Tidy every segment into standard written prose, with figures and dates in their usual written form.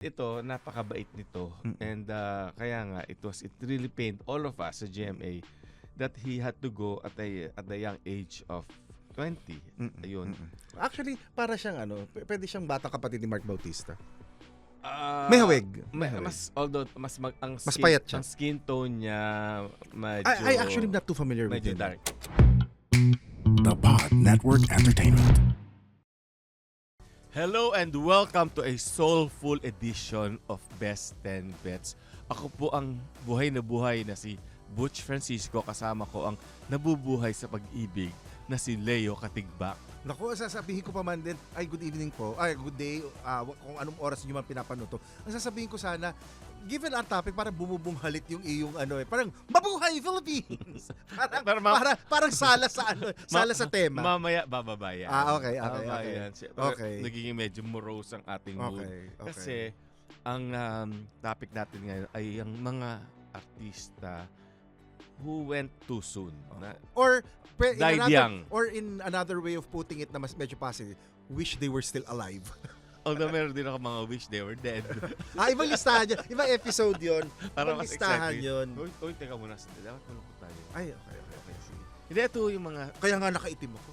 Ito, napakabait nito. Mm. And kaya nga, it really pained all of us sa GMA that he had to go at the young age of 20. Ayun. Actually, para siyang pwede siyang batang kapatid ni Mark Bautista. Ah, May hawig. May hawig. Although ang Mas skin, payat siya. ang skin tone niya medyo I actually not too familiar with medyo him. dark. The Pod Network Entertainment. Hello and welcome to a soulful edition of Best 10 Bets. Ako po ang buhay na si Butch Francisco, kasama ko ang nabubuhay sa pag-ibig na si Leo Katigbak. Naku, sasabihin ko pa man din, ay good evening po, ay good day, kung anong oras nyo man pinapanood to. Ang sasabihin ko sana, given our topic, parang bumubunghalit yung iyong parang mabuhay Philippines! parang sala sa sala sa tema. Mamaya bababaya. Okay. Okay. Nagiging medyo morose ang ating mood. Okay. Kasi ang topic natin ngayon ay ang mga artista who went too soon. Or Died young. Or in another way of putting it na mas medyo positive, wish they were still alive. Although meron din ako mga wish they were dead. Ibang listahan yun. Ibang episode yun. Para Ibang mas listahan exciting. yun. Uy, teka muna. Dapat malungkot tayo. Ay, okay. Sige. Hindi, ito yung mga Kaya nga nakaitim ako.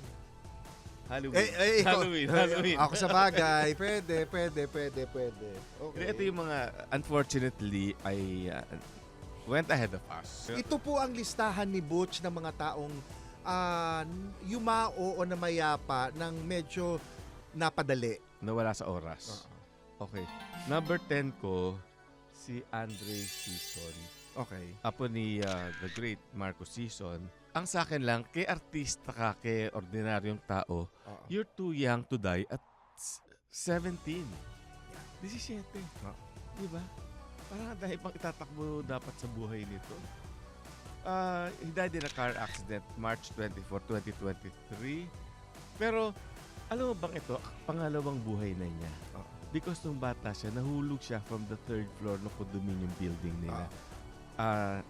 Halloween. Halloween. Ako sa bagay. Pwede. Okay. Hindi, ito yung mga unfortunately ay went ahead of us. Ito po ang listahan ni Butch ng mga taong yumao o namayapa ng medyo napadali. Nawala sa oras. Okay. Number 10 ko, si Andre Sison. Okay. Apo ni the great Marco Sison. Ang sa akin lang, kay artista ka, kay ordinaryong tao, you're too young to die at 17. 17. Diba? Parang dahil pang itatakbo dapat sa buhay nito. He died in a car accident March 24, 2023. Pero, alam mo bang ito, pangalawang buhay na niya. Because nung bata siya, nahulog siya from the third floor ng condominium building nila.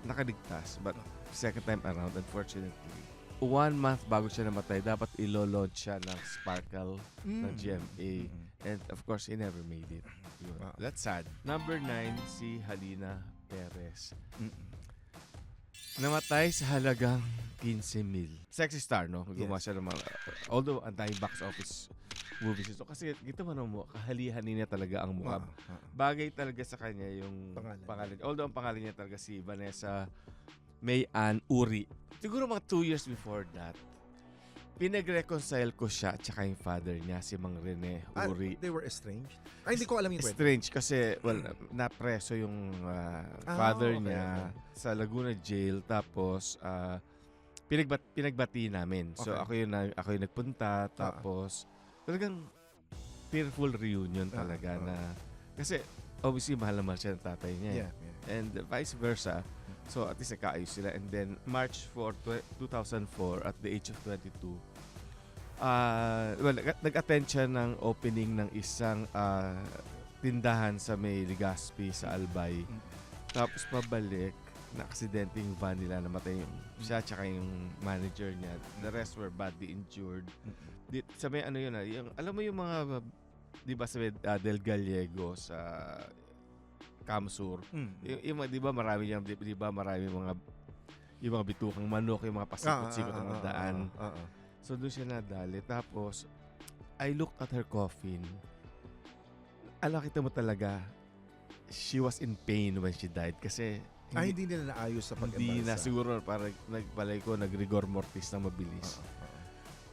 Nakaligtas, but second time around, unfortunately. 1 month bago siya namatay, dapat ilo-launch siya ng Sparkle ng GMA. And of course, he never made it. That's sad. Number 9, si Halina Perez. Namatay sa halagang 15,000. Sexy star, no? Gumawa siya ng mga... Although, ang daming box office movies ito. Kasi dito man mo, kahalihanin niya talaga ang mukha. Bagay talaga sa kanya yung pangalan. Although, ang pangalan niya talaga si Vanessa May Ann Uri. Siguro mga 2 years before that, pinag-reconcile ko siya at saka yung father niya, si Mang Rene Uri. They were estranged? Ay, hindi ko alam yung kwento. Strange kasi, napreso yung father niya sa Laguna Jail. Tapos, pinagbati namin. So, ako yung nagpunta. Tapos, talagang tearful reunion talaga na... Kasi, obviously, mahal siya ng tatay niya. Yeah. And vice versa. So, at least nagkaayos sila. And then, March 4, 2004, at the age of 22, nag-attend siya ng opening ng isang tindahan sa may Legazpi sa Albay. Tapos pabalik, na-aksidente yung van nila, namatay yung siya tsaka yung manager niya. The rest were badly injured. Sa may yung, alam mo yung mga, di ba sa Del Gallego sa Kamsur. Yung di ba marami mga yung mga bitukang manok, yung mga pasikot-sikot ng mga daan. So doon siya nadali. Tapos I looked at her coffin. Nakita mo talaga she was in pain when she died kasi hindi nila naayos sa pag-embalsa. Hindi na siguro parang nag-rigor mortis na mabilis.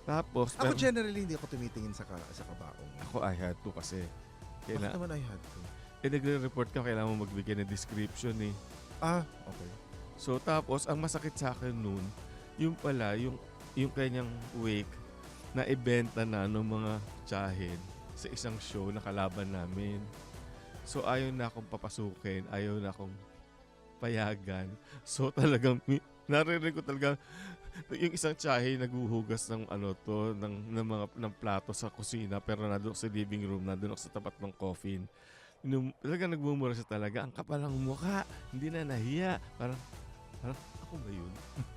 Tapos Ako generally hindi ako tumitingin sa kabaong. Ako I had to kasi Bakit naman I had to? nagre-report ka, kailangan mo magbigay ng description eh. Okay. So tapos ang masakit sa akin noon, yung pala yung kanyang wake na ibenta na ng mga tsahin sa isang show na kalaban namin. So ayaw na akong papasukin, ayaw na akong payagan. So talagang narinig ko talaga yung isang tsahin naghuhugas ng ng plato sa kusina, pero nandoon sa living room, nandoon sa tapat ng coffin. Talagang nagmumura siya talaga. Ang kapal ng mukha, hindi na nahiya. Parang ako ako ba yun?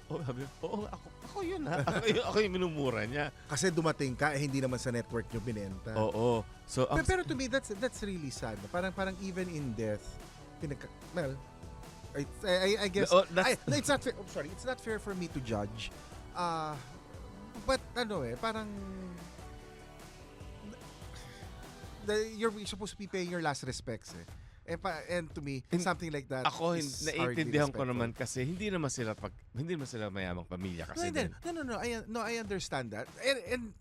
Oh, sabi, oo, ako yun ha. Ako yung minumura niya. Kasi dumating ka, hindi naman sa network nyo binenta. Oo. So, Pero to me, that's really sad. Parang even in death, well, I guess, no, it's not fair. I'm sorry, it's not fair for me to judge. But parang you're supposed to be paying your last respects and to me, something like that ako, is naiintindihan ko hardly naman kasi hindi naman sila mayamang pamilya kasi respectful. No. I understand that. And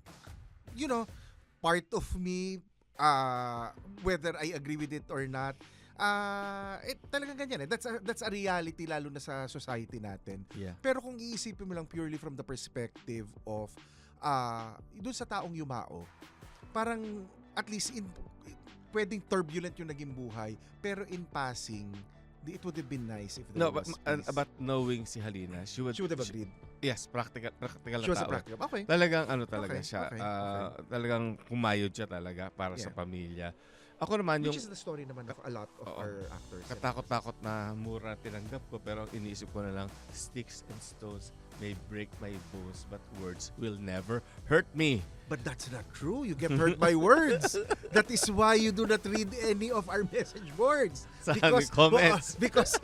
you know, part of me, whether I agree with it or not, talagang ganyan That's a reality lalo na sa society natin. Yeah. Pero kung iisipin mo lang purely from the perspective of doon sa taong yumao, parang at least pwedeng turbulent yung naging buhay, pero in passing, it would have been nice if there was peace. But knowing si Halina, she would have agreed. Yes, practical na She was a tao. practical. Okay. Talagang talaga Okay, siya. okay. Talagang kumayod siya talaga para sa pamilya. Ako naman Which yung is the story naman of a lot of our actors. katakot-takot na mura tinanggap ko, pero ang iniisip ko na lang, sticks and stones may break my bones, but words will never hurt me. But that's not true. You get hurt by words. That is why you do not read any of our message boards. Sa comments. Because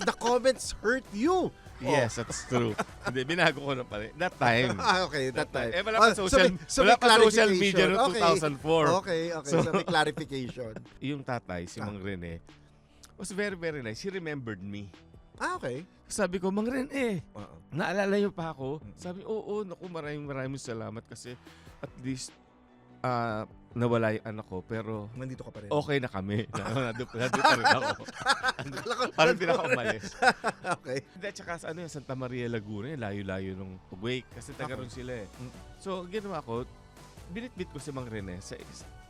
the comments hurt you. Yes, that's true. Hindi, binago ko na pala. That time. Okay, that time. Wala pa wala pa social media noong 2004. Okay. So may clarification. Yung tatay, si Mang Rene, was very, very nice. He remembered me. Okay. Sabi ko, Mang Rene, Oo. naalala niyo pa ako? Sabi, oo, naku, maraming salamat kasi at least nawala yung anak ko, pero Nandito ka pa rin. okay na kami. Nandito pa rin ako. Parang hindi na ako umalis. Okay. Hindi, tsaka sa Santa Maria Laguna, layo-layo nung wake kasi taga ron sila eh. So, ginawa ko, binitbit ko si Mang Rene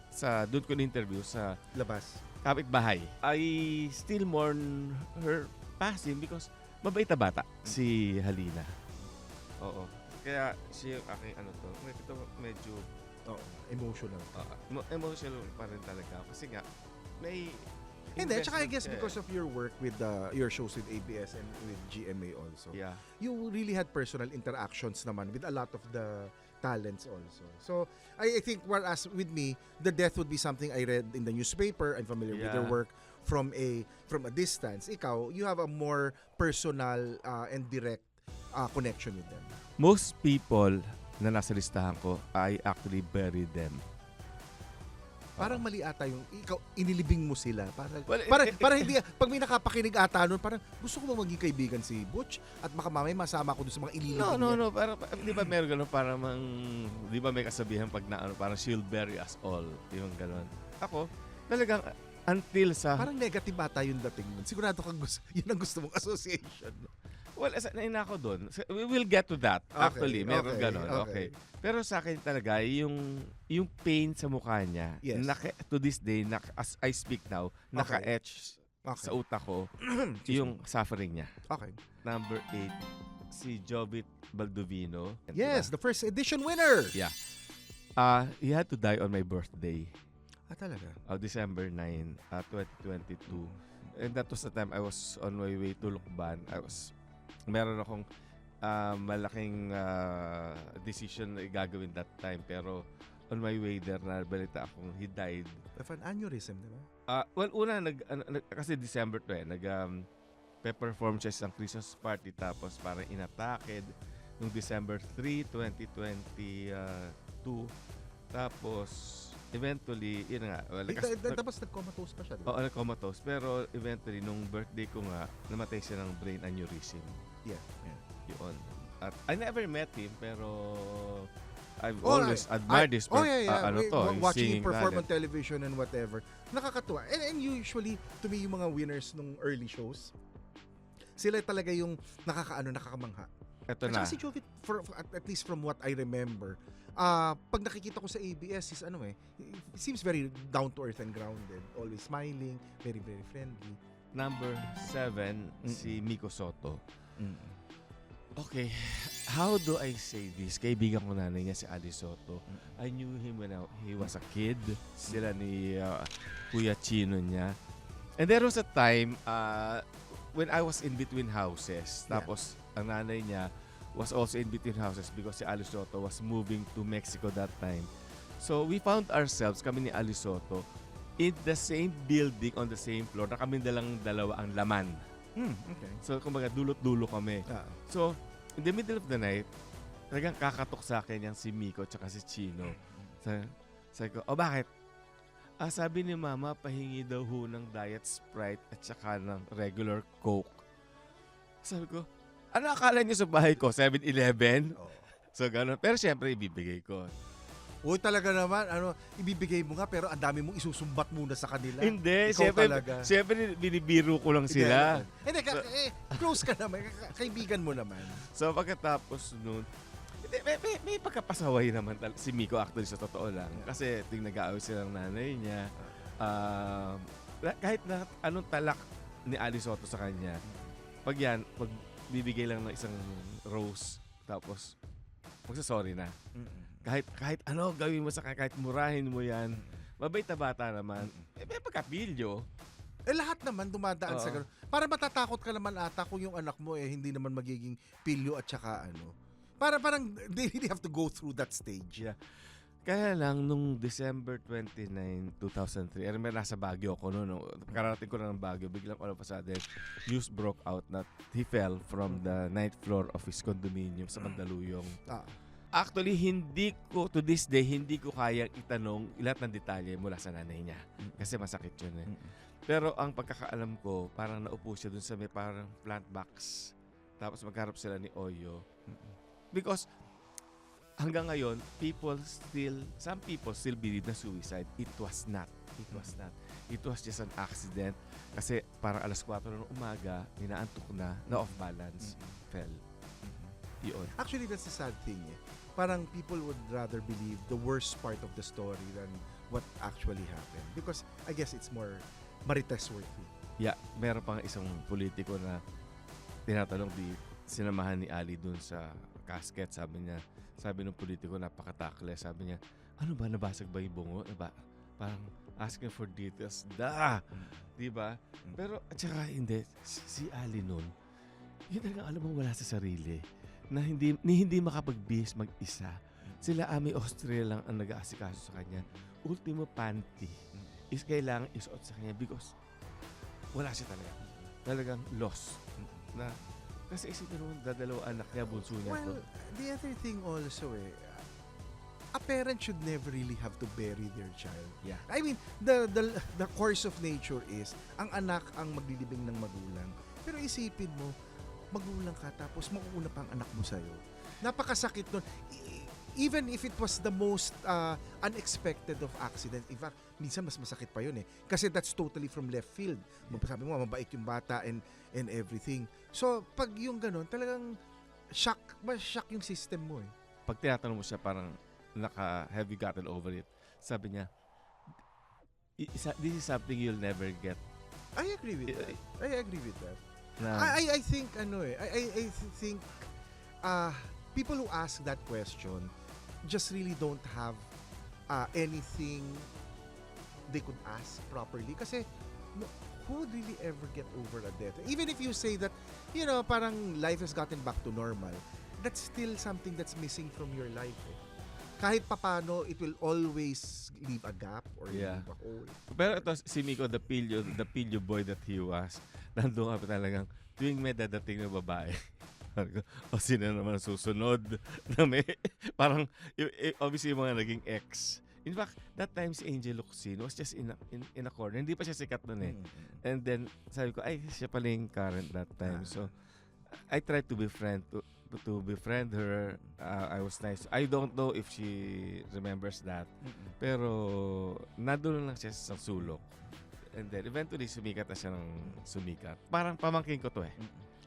sa doon ko na-interview sa Labas. kapitbahay. I still mourn her passing because mabait na bata si Halina. Oo. Kaya siya yung aking ito medyo Emotional. emotional pa rin talaga. Kasi nga, may Hindi, tsaka I guess investment because of your work with your shows with ABS and with GMA also. Yeah. You really had personal interactions naman with a lot of the talents also. So, I think whereas with me, the death would be something I read in the newspaper. I'm familiar with your Yeah. work from a distance. Ikaw, you have a more personal and direct connection with them. Most people na nasa listahan ko, I actually bury them. Parang mali ata yung ikaw inilibing mo sila. Well, Parang hindi pag may nakapakinig ata nun, parang gusto ko ba maging kaibigan si Butch at baka mamaya masama ko doon sa mga ililibing niya. No. Parang, di ba meron ganun? Parang di ba may kasabihan pag parang she'll bury us all. Yung ganun. Ako, talagang until sa... Parang negative ata yung dating nun. Sigurado kang yun ang gusto mong association. Well, naina ako doon. We will get to that. Actually, meron ganun. Okay. Pero sa akin talaga, yung pain sa mukha niya, Yes. to this day, as I speak now, naka-etch sa utak ko yung suffering niya. Okay. Number 8, si Jovit Baldovino. Yes, the first edition winner. Yeah. He had to die on my birthday. Talaga? December 9, 2022. And that was the time I was on my way to Lukban. Meron akong malaking decision na gagawin that time. Pero on my way there, nabalita akong he died. Of an aneurysm, di ba? Well, una, kasi December to pe-perform siya sa Christmas party. Tapos parang inatake nung December 3, 2022. Tapos, eventually, yun nga. Well, Tapos nag-comatose pa siya, di ba? Oo, nag-comatose. Pero eventually, nung birthday ko nga, namatay siya ng brain aneurysm. Yeah. Yun. At I never met him, pero I've Oh, always admired this watching him perform on talent. television and whatever. Nakakatuwa. And usually, to me, yung mga winners nung early shows, sila talaga yung nakakamangha. Ito At na. saka si Jovit, at least from what I remember, pag nakikita ko sa ABS, he seems very down to earth and grounded. Always smiling, very, very friendly. Number 7, si Miko Soto. Okay, how do I say this? Kaibigan ko nanay niya si Ali Soto. I knew him when he was a kid. Sila ni Kuya Chino niya. And there was a time, when I was in between houses, Yeah. tapos ang nanay niya was also in between houses because si Ali Soto was moving to Mexico that time. So we found ourselves, kami ni Ali Soto, in the same building on the same floor na kami dalawa ang laman. Okay. So kumbaga dulot-dulo kami. Ah. So in the middle of the night, talagang kakatok sa akin yung si Miko tsaka si Chino. Sabi ko, bakit? Sabi ni Mama, pahingi daw ho ng Diet Sprite at saka ng regular Coke. Sabi ko, ano akala niyo sa bahay ko? 7-Eleven? Oh. So gano'n. Pero syempre, ibibigay ko. Uy, talaga naman, ibibigay mo nga pero ang dami mong isusumbat muna sa kanila. Hindi, Ikaw syempre, talaga. syempre binibiro ko lang sila. Hindi, close ka naman, kaibigan mo naman. So pagkatapos nun, may pagkapasaway naman si Miko actually sa totoo lang. Kasi ting nag-aaway silang nanay niya. Kahit na anong talak ni Ali Soto sa kanya, pag bibigay lang ng isang rose, tapos magsasorry na. Kahit ano gawin mo sa kanya, kahit murahin mo yan, mabait na bata naman. May pagkapilyo. Lahat naman dumadaan sa gano'n. Para matatakot ka naman ata kung yung anak mo hindi naman magiging pilyo at saka parang they really have to go through that stage. Yeah. Kaya lang, nung December 29, 2003, nasa Baguio ako noon. Kararating ko na ng Baguio, biglang all of a sudden, news broke out that he fell from the 9th floor of his condominium sa Mandaluyong. Actually, to this day, hindi ko kayang itanong lahat ng detalye mula sa nanay niya. Kasi masakit yun eh. Pero ang pagkakaalam ko, parang naupo siya dun sa may parang plant box. Tapos magharap sila ni Oyo. Because hanggang ngayon, some people still believe na suicide. It was not. It was just an accident. Kasi parang alas 4 ng umaga, inaantok na off balance, fell. Yun. Actually, that's the sad thing. Parang people would rather believe the worst part of the story than what actually happened. Because I guess it's more marites worthy. Yeah, meron pang isang politiko na tinatanong sinamahan ni Ali dun sa casket. Sabi ng politiko, napakatakle. Sabi niya, ano ba, nabasag ba yung bungo? Parang asking for details. Diba? Pero, at saka hindi, si Ali nun, yun talagang alam mo wala sa sarili. Na hindi makapagbihis mag-isa. Sila Ami Austria lang ang nag-aasikaso sa kanya. Ultimo panty is kailangan isuot sa kanya because wala siya talaga. Talagang lost. Kasi isipin mo, dadalawa anak niya, bunso niya. Well, the other thing also a parent should never really have to bury their child. Yeah. I mean, the course of nature is, ang anak ang maglilibing ng magulang. Pero isipin mo, magulang ka tapos mauuna pa ang anak mo sa'yo. Napakasakit nun. Even if it was the most unexpected of accidents. In fact, minsan mas masakit pa yun eh. Kasi that's totally from left field. Sabi mo, mabait yung bata and everything. So, pag yung ganun, talagang shock yung system mo eh. Pag tinatanong mo siya, parang have you gotten over it? Sabi niya, this is something you'll never get. I agree with that. I agree with that. Na, I think I think people who ask that question just really don't have anything they could ask properly kasi who would really ever get over a death? Even if you say that, parang life has gotten back to normal, that's still something that's missing from your life. Kahit papano, it will always leave a gap or leave a hole. pero ito, si Miko, the pilyo boy that he was, nandun ka pa talagang, tuwing may dadating na babae, o sino naman ang susunod, na may, parang, obviously yung mga naging ex. In fact, that time si Angel Locsin was just in a corner. Hindi pa siya sikat nun eh. And then, sabi ko, siya pala yung current that time. So, I tried to befriend her. I was nice. I don't know if she remembers that. Pero, nandun lang siya sa sulok. And then, eventually, sumikat na siya ng sumikat. Parang pamangkin ko to eh.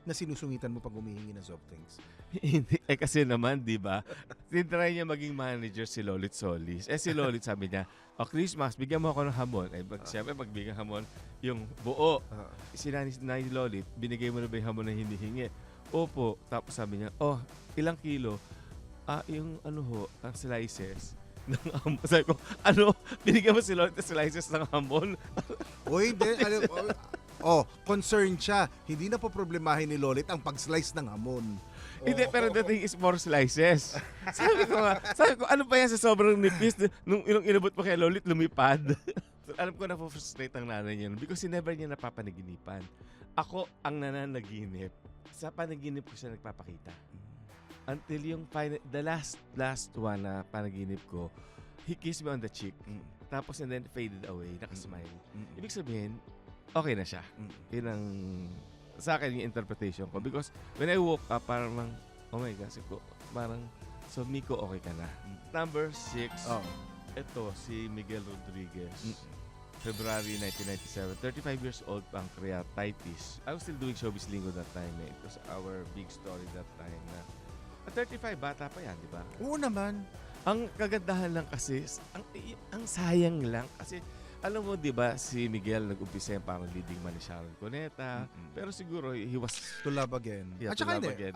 Na sinusungitan mo pag humihingi ng soft drinks. Hindi, kasi naman, di ba? Tinry niya maging manager si Lolit Solis. Si Lolit sabi niya, Christmas, bigyan mo ako ng hamon. Siyempre, magbigyan hamon yung buo. Si Nanay Lolit, binigay mo na ba yung hamon na hinihingi? Opo. Tapos sabi niya, ilang kilo? Yung ang slices ng hamon. Sabi ko, binigyan mo si Lolit na slices ng hamon? Uy, hindi. concerned siya. Hindi na po problemahin ni Lolit ang pag-slice ng hamon. Hindi, pero the thing is more slices. sabi ko, ano ba yan sa sobrang nipis? Nung inabot mo kay Lolit, lumipad. So, alam ko na frustrate ang nanay niya because never niya napapanaginipan. Ako ang nananaginip. Sa panaginip ko siya nagpapakita. Until yung the last one na panaginip ko, he kissed me on the cheek. Tapos and then faded away, nakasmile. Ibig sabihin, okay na siya. Yun ang sa akin yung interpretation ko. Because when I woke up, parang, oh my gosh, parang, so Miko, okay ka na. Number 6, ito, si Miguel Rodriguez. February 1997, 35 years old, pancreatitis. I was still doing Showbiz Lingo that time. It was our big story that time. Na, at 35, bata pa yan, di ba? Oo naman. Ang kagandahan lang kasi, ang sayang lang kasi, alam mo, di ba, si Miguel nag-umpisa yung parang leading man ni Sharon Cuneta. Pero siguro, he was... To Love Again. Yeah, At To saka Love hindi, Again.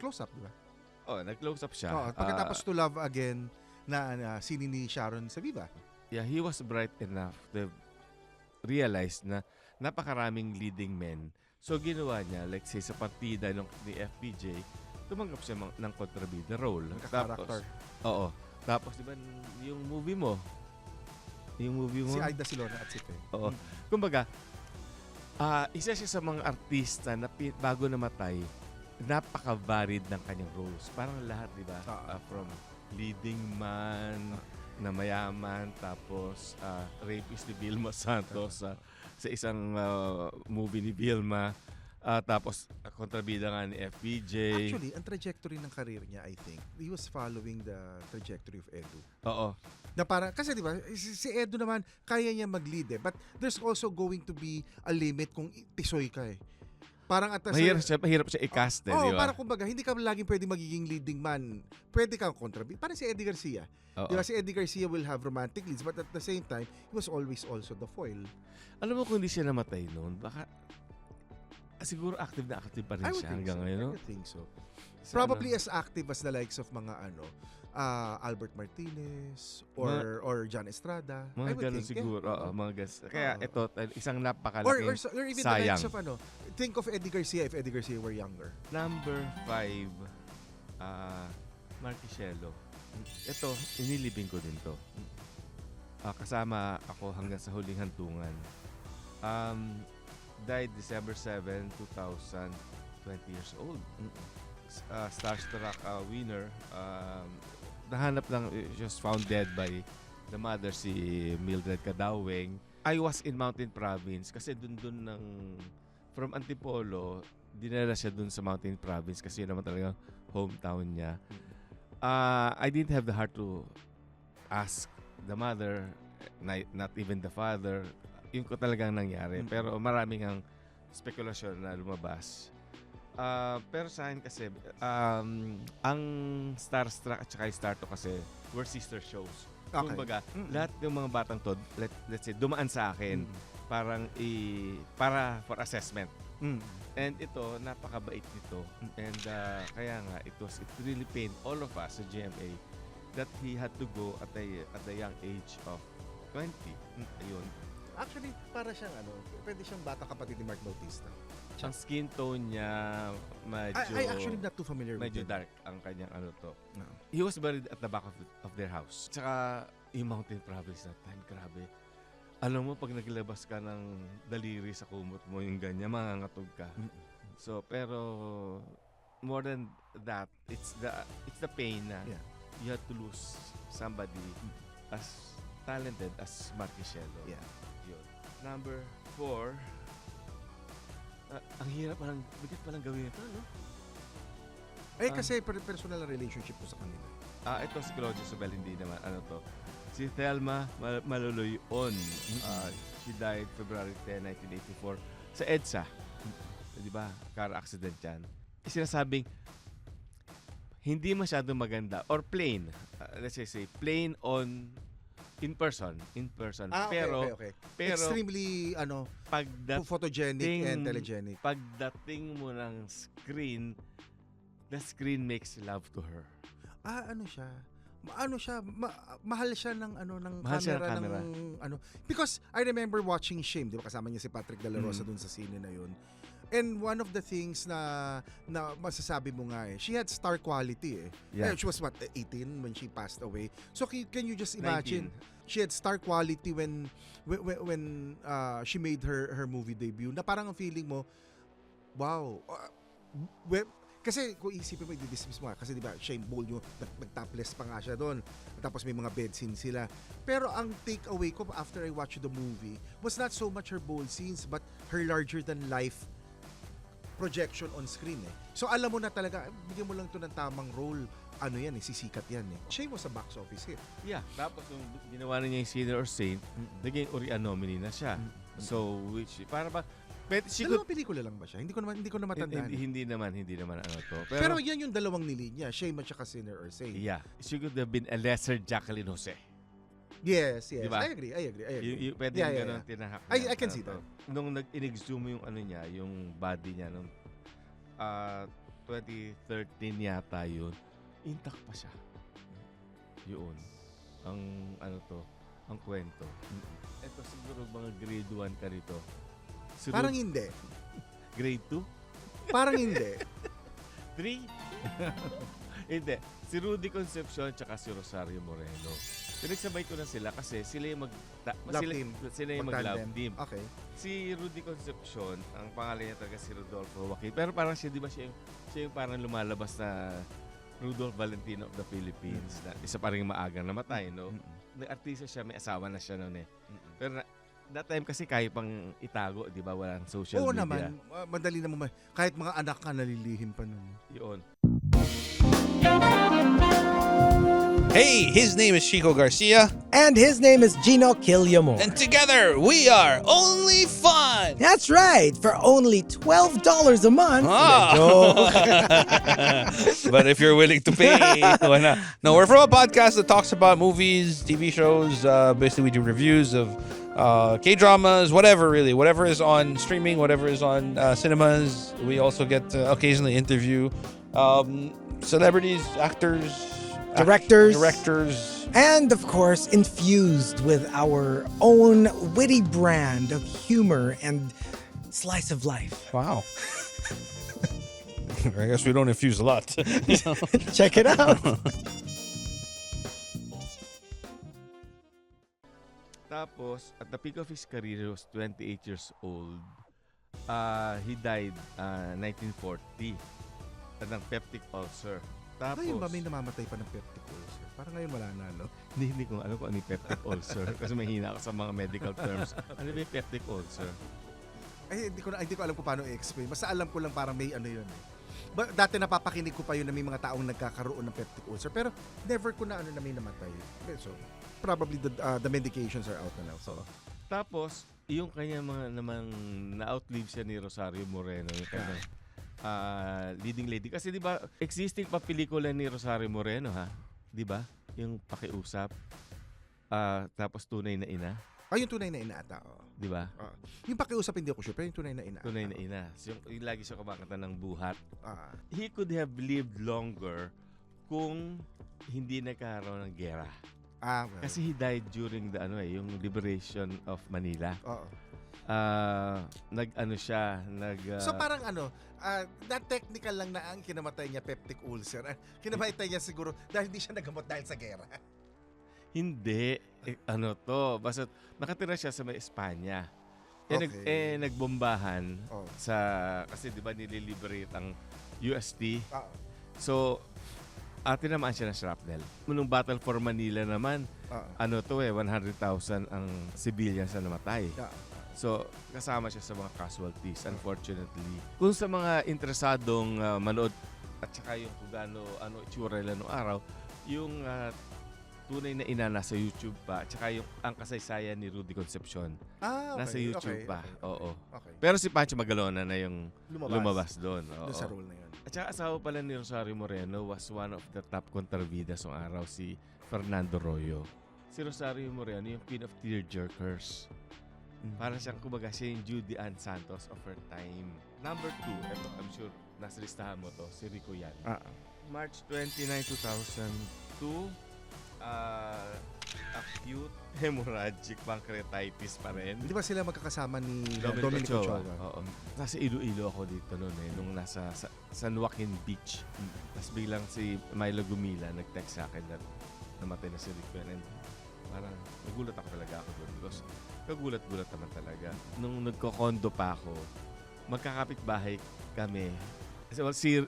close up, di ba? Nag-close up siya. Pagkatapos To Love Again, na sini ni Sharon sa Viva. Yeah, he was bright enough to realize na napakaraming leading men. So, ginawa niya, like say, sa partida ni FPJ, tumanggap siya ng kontrabida role. Character. Oo. Tapos, di ba, yung movie mo, Si Aida Silona at si Fe. Oo. Kumbaga, isa siya sa mga artista na bago namatay, napaka-varied ng kanyang roles. Parang lahat, di ba? From leading man, na mayaman, tapos rapist ni Vilma Santos sa isang movie ni Vilma. Tapos, kontrabida nga ni FPJ. Actually, ang trajectory ng career niya, I think, he was following the trajectory of Edu. Oo. Na para, kasi di ba, si Edu naman, kaya niya mag-lead But there's also going to be a limit kung tisoy ka Parang at mahirap siya i-cast di ba? Parang kumbaga, hindi ka laging pwede magiging leading man. Pwede kang kontrabida. Parang si Eddie Garcia. Di ba, si Eddie Garcia will have romantic leads, but at the same time, he was always also the foil. Alam mo kung hindi siya namatay noon, baka siguro active na active pa rin siya hanggang ngayon, no? I would think so. Probably as active as the likes of mga Albert Martinez or John Estrada. Mga I would ganun think. siguro. Mga gas. Kaya ito, isang Or napakalaking even sayang. the likes of think of Eddie Garcia if Eddie Garcia were younger. Number 5, Marquisiello. Ito, inilibing ko din to. Kasama ako hanggang sa huling hantungan. Died December 7, 2000, 20 years old. Starstruck winner. Nahanap lang, just found dead by the mother, si Mildred Cadaweng. I was in Mountain Province kasi dun from Antipolo, dinala siya dun sa Mountain Province kasi yun naman talaga hometown niya. I didn't have the heart to ask the mother, not even the father, yun ko talagang nangyari. Pero maraming ang spekulasyon na lumabas. Pero sa akin kasi, ang Starstruck at saka Starto kasi were sister shows. Okay. Kumbaga, lahat ng mga batang to, let's say, dumaan sa akin para for assessment. And ito, napakabait nito. And kaya nga, it really pained all of us sa GMA that he had to go at the young age of 20. Ayun. Actually, para siyang pwede siyang bata kapatid ni Mark Bautista. Ang skin tone niya, medyo... I actually not too familiar with medyo him. dark ang kanyang to. No. He was buried at the back of their house. Tsaka, yung Mountain Province that time, grabe. Alam mo, pag naglabas ka ng daliri sa kumot mo, yung ganyan, mangangatog ka. So, pero, more than that, it's the pain na you had to lose somebody as talented as Marquisiello. Yeah. Yun. Number 4, ang hirap palang, bigat palang gawin ito, no? Kasi personal relationship ko sa kanila. Ito si Claudia Sobel, hindi naman, to. Si Thelma Maluluyon. She died February 10, 1984 sa EDSA. Di ba? Car accident yan. Sinasabing, hindi masyadong maganda or plain. Let's say plain in person. Okay. Pero extremely photogenic and telegenic. Pagdating mo ng screen, the screen makes love to her. Ano siya? ano siya, mahal siya ng Mahal siya ng camera ng because I remember watching Shame, 'di ba, kasama niya si Patrick De La Rosa dun sa scene na yun. And one of the things na masasabi mo nga she had star quality Yeah. She was 18 when she passed away. So can you just imagine 19. she had star quality when she made her movie debut, na parang ang feeling mo, wow, kasi kung isipin mo, i-dismiss mo nga, kasi diba, Shane Bold yung nag-topless pa nga siya doon. Tapos may mga bed scenes sila. Pero ang takeaway ko after I watched the movie was not so much her bold scenes, but her larger-than-life projection on screen So alam mo na talaga, bigyan mo lang to ng tamang role, sisikat yan Shane was a box office hit. Yeah, tapos nung ginawa na niya yung Sinner or Saint, naging Uri nominee na siya. So, which, para ba, Dalawang pelikula lang ba siya? Hindi ko na matandaan. Hindi naman ano to. Pero yan yung dalawang nilinya, Shame at saka Sinner or Saint. Yeah, she could have been a lesser Jacqueline Jose. Yes. Diba? I agree. Pwede yung ganun tinahak. I can see that. Nung nag-in-exhume yung niya, yung body niya, nung 2013 yata yun, intact pa siya. Yun. Ang ang kwento. Ito siguro mga grade 1 ka rito. Parang hindi. Grade 2? Parang hindi. 3? Hindi. Si Rudy Concepcion tsaka si Rosario Moreno. Pinagsabay ko na sila kasi sila yung mag-love team. Okay. Si Rudy Concepcion, ang pangalan niya talaga si Rodolfo Joaquin. Pero parang siya, di ba siya yung parang lumalabas na Rudolph Valentino of the Philippines. Na isa pa rin maagang namatay, no? Nag-artista siya, may asawa na siya noon Pero that time kasi kaya pang itago, di ba? Walang social media. Oo naman. Madali naman. Kahit mga anak ka, nalilihim pa nun. Yun. Hey, his name is Chico Garcia. And his name is Gino Killiamore. And together, we are Only Fun. That's right, for only $12 a month. But if you're willing to pay, why not? No, we're from a podcast that talks about movies, TV shows. Basically, we do reviews of K-dramas, whatever is on streaming, whatever is on cinemas. We also get to occasionally interview celebrities, actors, directors, and of course, infused with our own witty brand of humor and slice of life. Wow. I guess we don't infuse a lot. Check it out. Tapos, at the peak of his career, he was 28 years old. He died 1940 ng peptic ulcer. Tapos, Ngayon ba may namamatay pa ng peptic ulcer? Parang ngayon wala na, no? Hindi ko alam kung ano yung peptic ulcer kasi mahina ako sa mga medical terms. Ano ba yung peptic ulcer? Ay, hindi ko alam kung paano i-explain. Basta alam ko lang parang may yun Dati napapakinig ko pa yun na may mga taong nagkakaroon ng peptic ulcer. Pero never ko na na may namatay. So, probably the medications are out na now. So, tapos, yung kanya mga namang na-outlive siya ni Rosario Moreno, yung kanyang leading lady. Kasi di ba existing pa pelikula ni Rosario Moreno, ha? Di ba? Yung Pakiusap. Tapos Tunay na Ina. yung Tunay na Ina ata. Di ba? Yung Pakiusap hindi ako sure, pero yung Tunay na Ina. Tunay na Ina. Yung lagi siya kumakanta ng buhat. He could have lived longer kung hindi nagkaroon ng gera. Well. Kasi he died during the yung liberation of Manila. Oo. So parang that technical lang na ang kinamatay niya peptic ulcer. Kinamatay niya siguro dahil hindi siya nagamot dahil sa gera. Hindi. Basta nakatira siya sa may Espanya. Okay. Nagbombahan kasi di ba nililiberate ang UST. So, tinamaan siya ng shrapnel. Nung Battle for Manila naman, 100,000 ang civilians na namatay. So, kasama siya sa mga casualties, unfortunately. Kung sa mga interesadong manood at saka yung kung ano itsura nila noong araw, yung Tunay na Ina nasa YouTube pa, at saka yung ang kasaysayan ni Rudy Concepcion nasa YouTube pa. Oo. Okay. Pero si Pancho Magalona na yung lumabas doon. Doon sa role na yun. At saka asawa pala ni Rosario Moreno was one of the top kontrabidas ng araw, si Fernando Royo. Si Rosario Moreno yung queen of tearjerkers. Parang siyang, kumbaga, siya yung Judy Ann Santos of her time. Number 2, eto, I'm sure nasa listahan mo to, si Rico Yan. March 29, 2002, acute hemorrhagic pancreatitis pa rin. Hindi ba sila magkakasama ni Dominic Dominic Ochoa. Ochoa? Oo. Nasa Iloilo ako dito noon nung nasa San Joaquin Beach. Tapos biglang si Milo Gumila nag-text sa akin na namatay na si Rick Wen. And parang nagulat ako talaga ako doon. Because kagulat-gulat naman talaga. Nung nagko-condo pa ako, magkakapit-bahay kami. Well, si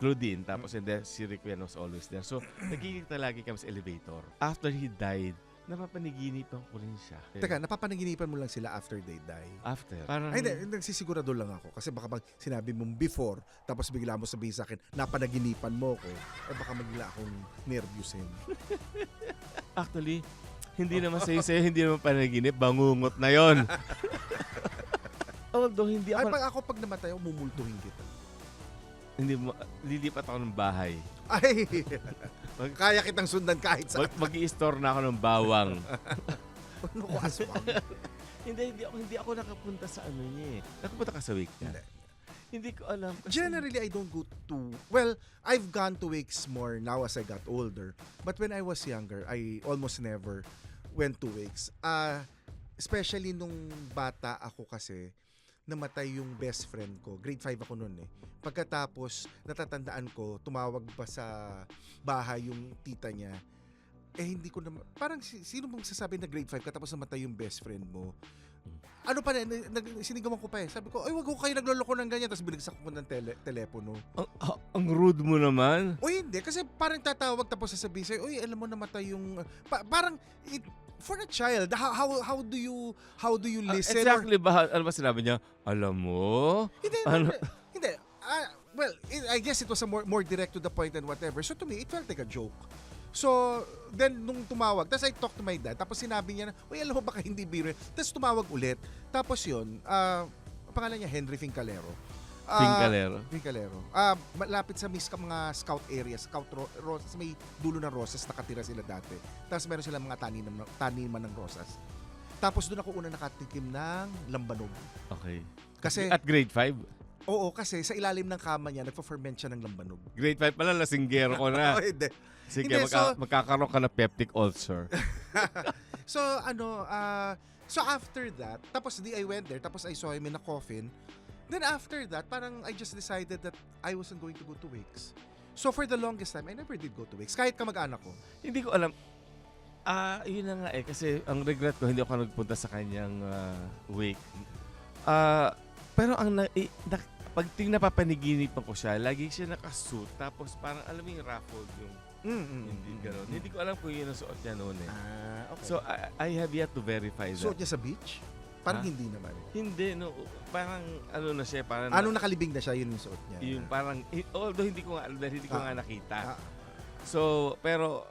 Claudine, tapos and then si Rick Wen was always there. So, nagkikita lagi kami sa elevator. After he died, napapanaginipan ko rin siya. Teka, napapanaginipan mo lang sila after they die? After. Parang, Ay, hindi. Nagsisigurado lang ako. Kasi baka pag sinabi mong before, tapos bigla mo sabihin sa akin, napanaginipan mo ko, eh baka magla akong nervyusin. Actually, hindi naman sa'yo, hindi naman panaginip, bangungot na yon. Although, hindi Ay, ako, pag namatay, mumultuhin kita. hindi mo, lilipat ako ng bahay. Ay, kaya kitang sundan kahit saan. Mag-i-store na ako ng bawang. Ano ko, aswang? hindi ako nakapunta sa ano niya eh. Nakapunta ka sa wake niya? Hindi ko alam. Kasi Generally, I don't go to... Well, I've gone to wakes more now as I got older. But when I was younger, I almost never went to wakes. Especially nung bata ako kasi, namatay yung best friend ko. Grade 5 ako noon eh. Pagkatapos, natatandaan ko, tumawag pa sa bahay yung tita niya. Eh, hindi ko naman... Parang sino mong sasabi na grade 5 ka tapos namatay yung best friend mo? Ano pa rin, sinigawan ko pa eh. Sabi ko, ay wag ko kayo nagloloko ng ganyan. Tapos binagsak ko ng telepono. Ang rude mo naman. O hindi, kasi parang tatawag tapos sasabihin sa'yo, uy, alam mo namatay yung... parang, for a child, how do you listen? Exactly ba? Ano ba sinabi niya? Alam mo? Hindi, Ano? hindi. Well, I guess it was a more direct to the point and whatever. So to me, it felt like a joke. So, then nung tumawag, tapos I talked to my dad, tapos sinabi niya na, uy, alam mo baka hindi biro. Tapos tumawag ulit. Tapos yun, pangalan niya Henry Fincalero. Fincalero. Malapit sa mga scout areas, rosas, may dulo ng rosas, nakatira sila dati. Tapos meron sila mga taniman ng rosas. Tapos doon ako una nakatikim ng lambanog. Okay. Kasi, At grade 5? oo, kasi sa ilalim ng kama niya, nagpo-ferment siya ng lambanog. Grade 5 pala, lasinggero ko na. Oh, hindi. Sige, Hindi, so- magkakaroon ka ng peptic ulcer. So, so after that, tapos I went there, tapos I saw him in a coffin. Then after that, parang I just decided that I wasn't going to go to wakes. So for the longest time, I never did go to wakes. Kahit kamag-anak ko. Hindi ko alam. Yun na nga eh. Kasi ang regret ko, hindi ako nagpunta sa kanyang wake. Pero pag napapaniginipan ko siya, lagi siya nakasuit. Tapos parang alam mo yung raffled yung hindi gano'n. Hindi ko alam kung yun ang suot niya noon eh. Okay. So I have yet to verify that. Suot niya sa beach? Parang hindi naman. Hindi, no. Parang ano na siya. Parang, Anong nakalibing na siya, yun yung suot niya? Yung parang, although hindi ko nga nakita. Ah, So, pero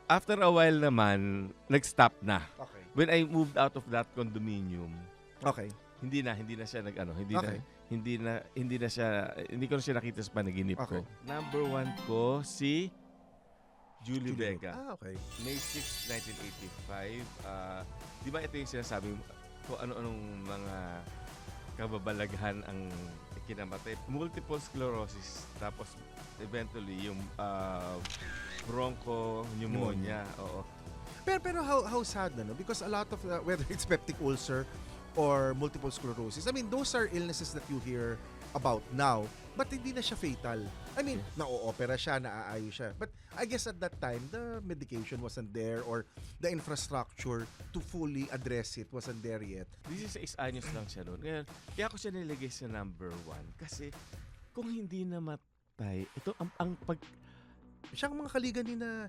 after a while naman, nag-stop na. okay. When I moved out of that condominium, Okay. hindi na siya Okay. hindi ko na siya nakita sa panaginip ko. Okay. Number 1 ko si Julie Vega. Okay. May 6, 1985. Di ba ito yung sinasabi kung ano-anong mga kababalaghan ang kinamatay? Multiple sclerosis. Tapos eventually yung bronchopneumonia. Oo. Pero how sad na, no? Because a lot of, whether it's peptic ulcer or multiple sclerosis, I mean, those are illnesses that you hear about now, but hindi na siya fatal. I mean, na-opera siya, naaayo siya. But I guess at that time, the medication wasn't there or the infrastructure to fully address it wasn't there yet. 16 anyos lang siya noon. Ngayon, kaya ako siya nilagay sa number 1 kasi kung hindi namatay, ito ang pag Siyang mga kaligan ni na,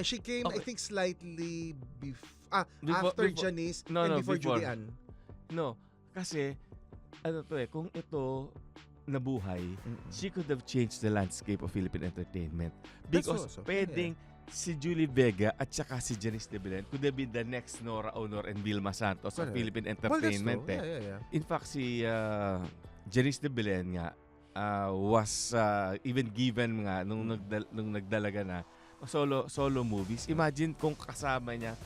she came, I Okay. think, slightly Before- after before- Janice No, and no, before before. Julian. No, kasi kung ito nabuhay, she could have changed the landscape of Philippine entertainment. That's Because also, pwedeng si Julie Vega at saka si Janice de Belen could have been the next Nora Honor and Vilma Santos of Correct. Philippine Well, that's entertainment. true. Yeah. In fact, si Janice de Belen nga was even given nga nung nagdalaga na solo movies. Imagine kung kasama niya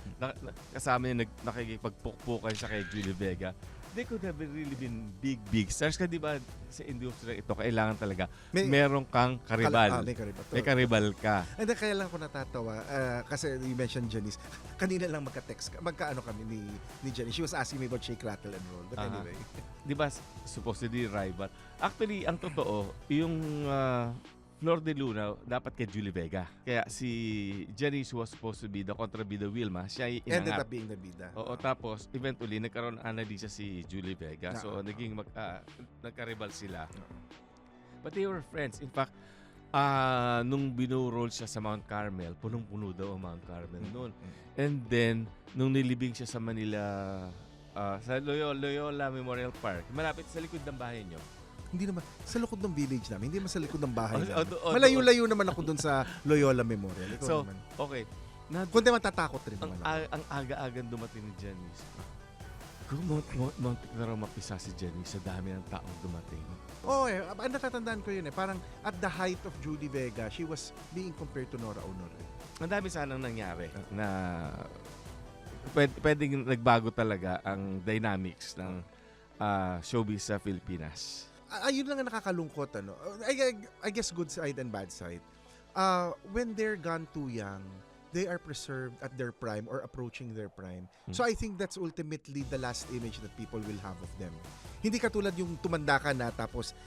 nakikipagpukpukan siya kay Julie Vega. they could have really been big stars. Kasi di ba sa industry ito, kailangan talaga May- meron kang karibal. May karibal. May karibal ka. And then kaya lang ako natatawa kasi you mentioned Janice. Kanina lang magka-text magkaano kami ni Janice. She was asking me about Shake, Rattle and Roll. But anyway. Di ba supposedly rival? Actually, ang totoo, yung Flor de Luna dapat kay Julie Vega. Kaya si Janice was supposed to be the kontrabida Wilma. Siya ay Ended inangat. up being the bida. Oo, tapos eventually nagkaroon Annalisa si Julie Vega. So naging nagkaribal sila. But they were friends. In fact, nung binurol siya sa Mount Carmel, punong-puno daw ang Mount Carmel noon. And then, nung nilibing siya sa Manila, sa Loyola Memorial Park, malapit sa likod ng bahay niyo. Hindi naman, sa likod ng village namin, hindi naman sa likod ng bahay namin. doon. Malayo-layo naman ako dun sa Loyola Memorial. Ikaw So, naman. okay. Kundi matatakot rin Ang, naman ako. ang aga-agang dumating ni Janice. Kung muntik na raw mapisa si Janice sa dami ng taong dumating. Oo natatandaan ko yun Parang at the height of Judy Vega, she was being compared to Nora Honor. Ang dami sanang nangyari na pwedeng nagbago talaga ang dynamics ng showbiz sa Pilipinas. Ayun lang ang nakakalungkot. I guess good side and bad side. When they're gone too young, they are preserved at their prime or approaching their prime. So I think that's ultimately the last image that people will have of them. Hindi katulad yung tumanda ka na tapos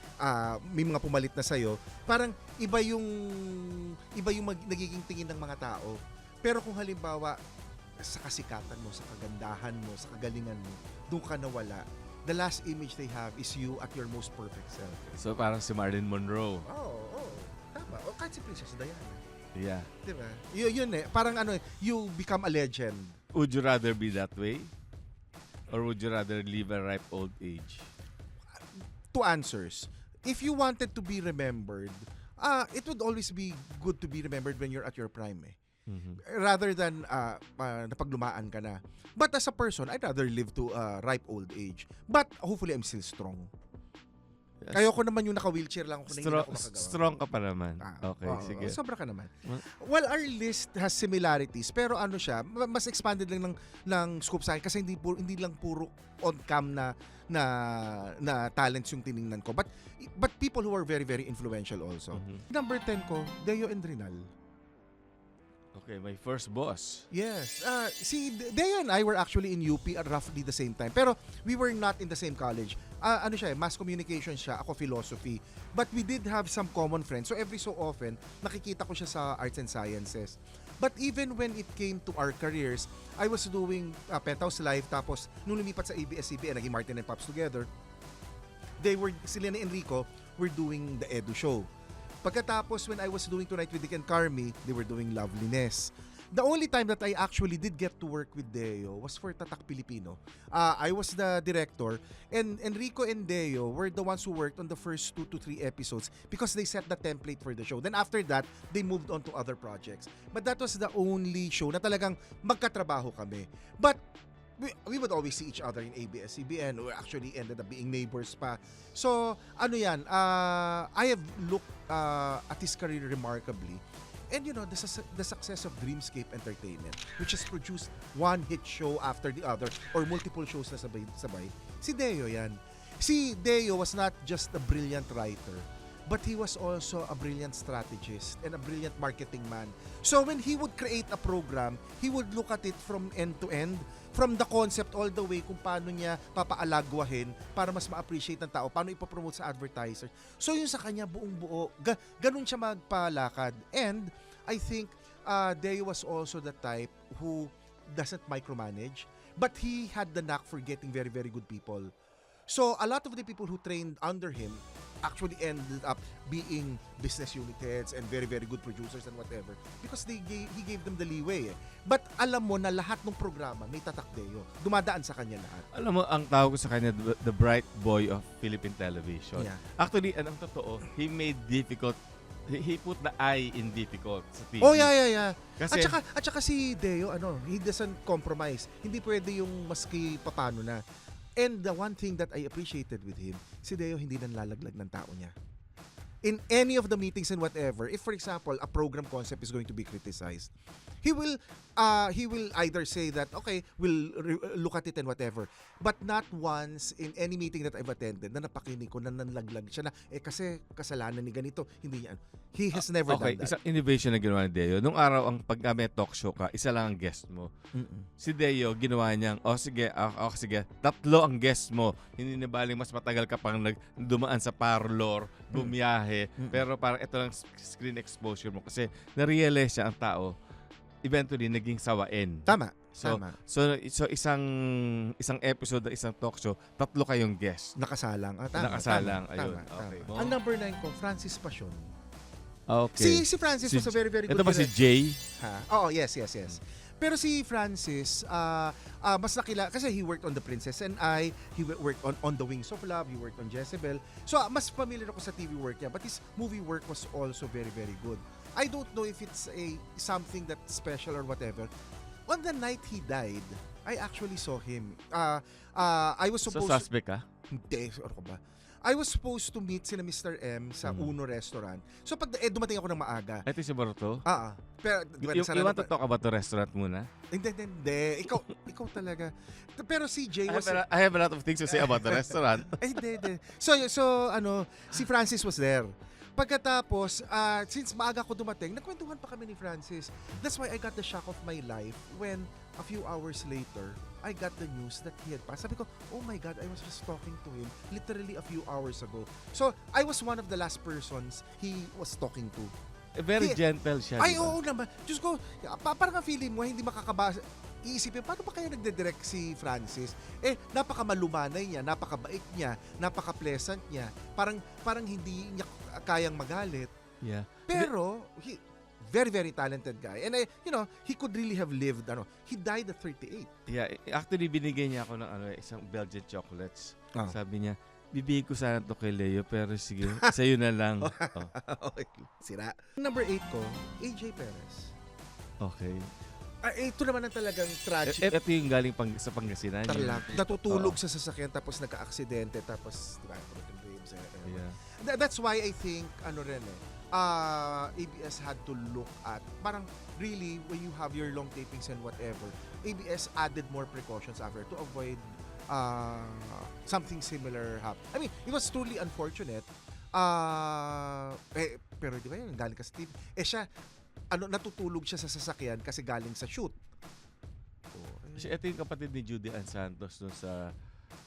may mga pumalit na sa'yo. Parang iba yung nagiging tingin ng mga tao. Pero kung halimbawa sa kasikatan mo, sa kagandahan mo, sa kagalingan mo, doon ka nawala. The last image they have is you at your most perfect self. So parang si Marilyn Monroe. Tama. O kahit si Princess Diana. Yeah. Diba? Yun parang you become a legend. Would you rather be that way? Or would you rather live a ripe old age? Two answers. If you wanted to be remembered, it would always be good to be remembered when you're at your prime rather than napaglumaan ka na. But as a person, I'd rather live to a ripe old age. But hopefully, I'm still strong. Yes. Ayoko naman yung naka-wheelchair lang ako na hindi ako makagawa. Strong ka pa naman. Okay, sige. Sobra ka naman. Well, our list has similarities, pero siya, mas expanded lang ng scope sa akin kasi hindi lang puro on-cam na talents yung tiningnan ko. But people who are very, very influential also. Number 10 ko, Deo and Rinal. Okay, my first boss. Yes. Si Deo and I were actually in UP at roughly the same time. Pero we were not in the same college. Mass communication siya, ako philosophy. But we did have some common friends. So every so often, nakikita ko siya sa arts and sciences. But even when it came to our careers, I was doing Penthouse Live. Tapos, nung lumipat sa ABS-CBN, naging Martin and Pops together, sila ni Enrico were doing the Edu Show. Pagkatapos, when I was doing Tonight with Dick and Carmi, they were doing Loveliness. The only time that I actually did get to work with Deo was for Tatak Pilipino. I was the director, and Enrico and Deo were the ones who worked on the first 2 to 3 episodes because they set the template for the show. Then after that, they moved on to other projects. But that was the only show na talagang magkatrabaho kami. But we would always see each other in ABS-CBN. We actually ended up being neighbors pa. So, I have looked at his career remarkably. And the success of Dreamscape Entertainment, which has produced one hit show after the other or multiple shows na sabay, si Deo yan. Si Deo was not just a brilliant writer, but he was also a brilliant strategist and a brilliant marketing man. So when he would create a program, he would look at it from end to end, from the concept all the way kung paano niya papaalagwahin para mas ma-appreciate ng tao, paano ipopromote sa advertisers. So yun sa kanya buong buo, ganun siya magpalakad. And I think Deo was also the type who doesn't micromanage, but he had the knack for getting very, very good people. So a lot of the people who trained under him actually ended up being business unit heads and very, very good producers and whatever because he gave them the leeway. But alam mo na lahat ng programa may Tatak Deo. Dumadaan sa kanya lahat. Alam mo, ang tawag ko sa kanya, the bright boy of Philippine television. Yeah. Actually, ang totoo, he made difficult, he put the I in difficult sa TV. Oh, yeah. Kasi, At saka si Deo, he doesn't compromise. Hindi pwede yung maski papano na. And the one thing that I appreciated with him, si Deo hindi nanlalaglag ng tao niya. in any of the meetings and whatever, if for example a program concept is going to be criticized, he will either say that okay, we'll look at it and whatever, but not once in any meeting that I've attended na napakinig ko na nanlaglag siya na kasi kasalanan ni ganito, hindi niya. He has never Okay, done that. isang innovation na ginawa ni Deo. Nung araw, ang pag may talk show ka, isa lang ang guest mo. Si Deo, ginawa niyang, sige, tatlo ang guest mo. Hindi na baling mas matagal ka pang dumaan sa parlor, bumiyahe, pero parang ito lang screen exposure mo. Kasi na-realize siya ang tao, eventually naging sawain. Tama. So isang episode ng isang talk show, tatlo kayong guest. Nakasalang. Tama, Nakasalang, tama, ayun. tama, Okay. tama. Ang number 9 ko, Francis Passion. Okay. Si Francis was a very, very good Ito ba si Jay? Oo, yes. Pero si Francis, mas nakila kasi he worked on The Princess and I, he worked on The Wings of Love, he worked on Jezebel. So, mas familiar ako sa TV work niya, but his movie work was also very, very good. I don't know if it's something that's special or whatever. On the night he died, I actually saw him. I was So supposed suspect ka? Hindi, ano ko ba? I was supposed to meet sina Mr. M sa Uno Restaurant. So pag dumating ako ng maaga. Ito si Borto? Pero You want to talk about the restaurant muna? Hindi. Ikaw talaga. Pero si Jay was I have a lot of things to say about the restaurant. hindi. So si Francis was there. Pagkatapos, since maaga ko dumating, nagkwentuhan pa kami ni Francis. That's why I got the shock of my life when a few hours later, I got the news that he had passed. Sabi ko, oh my God, I was just talking to him literally a few hours ago. So, I was one of the last persons he was talking to. Very gentle siya. Ay, diba? oo naman. Diyos ko, parang ang feeling mo, hindi makakabasa. Iisipin, paano ba kaya nagde-direct si Francis? Napakamalumanay niya, napakabait niya, napaka-pleasant niya. Parang hindi niya kayang magalit. Yeah. Pero, very, very talented guy. And he could really have lived, he died at 38. Yeah, actually binigay niya ako ng isang Belgian chocolates. Ah. Sabi niya, bibigay ko sana to kay Leo, pero sige, sa'yo na lang. Okay, sira. Number 8 ko, AJ Perez. Okay. Ito naman ang talagang tragic. Ito yung galing sa Pangasinan. Tarlac. Natutulog sa sasakyan tapos nagka-aksidente tapos diba, broken ribs. Yeah. That's why I think ABS had to look at parang really when you have your long tapings and whatever, ABS added more precautions after to avoid something similar happen. I mean, it was truly unfortunate. Pero di ba yun, galing ka sa TV. Siya, natutulog siya sa sasakyan kasi galing sa shoot. Kasi ito yung kapatid ni Judy Ann Santos no, sa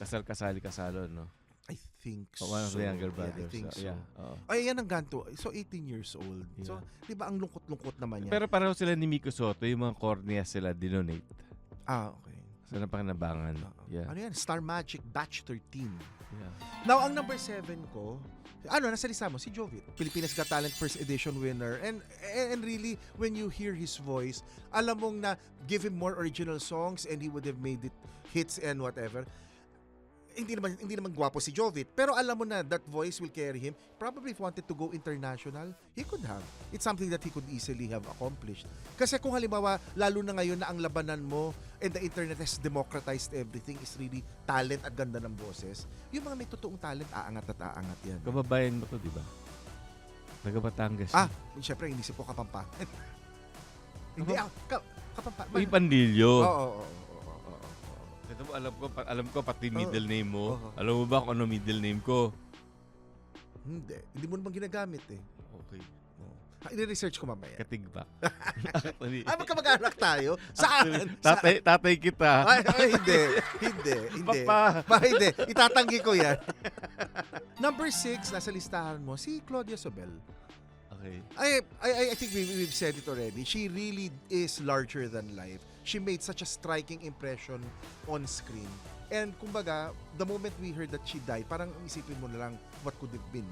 Kasali-Kasalo, no? I think so. One of the younger brothers. Yeah, I think so. Yeah. Ay, yan ang ganto. So, 18 years old. Yeah. So, di ba ang lungkot-lungkot naman yan? Pero pareho sila ni Miko Soto, yung mga cornea sila dinonate. Okay. Sa napakinabangan. Yeah. Ano yan? Star Magic Batch 13. Yeah. Now, ang number 7 ko, nasa lista mo, si Jovit. Pilipinas Got Talent First Edition winner. And really, when you hear his voice, alam mong na give him more original songs and he would have made it hits and whatever. Hindi naman gwapo si Jovit, pero alam mo na that voice will carry him. Probably if wanted to go international, he could have. It's something that he could easily have accomplished. Kasi kung halimbawa, lalo na ngayon na ang labanan mo and the internet has democratized everything is really talent at ganda ng boses, yung mga may totoong talent, aangat at aangat yan. Kababayan mo to, di ba? Taga Batangas. Siyempre, inisip ko Kapampangan. Hindi, Kapampangan. Uy, Pandilyo. Oo. Ito mo, alam ko pati middle name mo. Oo. Alam mo ba kung ano middle name ko? Hindi mo naman ginagamit eh. Okay. I-research ko mamaya. Katigbak. Magkamag-anak tayo? Saan? Tatay kita. Ay, hindi. Papa. Hindi. Itatanggi ko yan. Number 6, nasa listahan mo, si Claudia Sobel. Okay. I think we've said it already. She really is larger than life. She made such a striking impression on screen. And kumbaga, the moment we heard that she died, parang isipin mo na lang what could have been.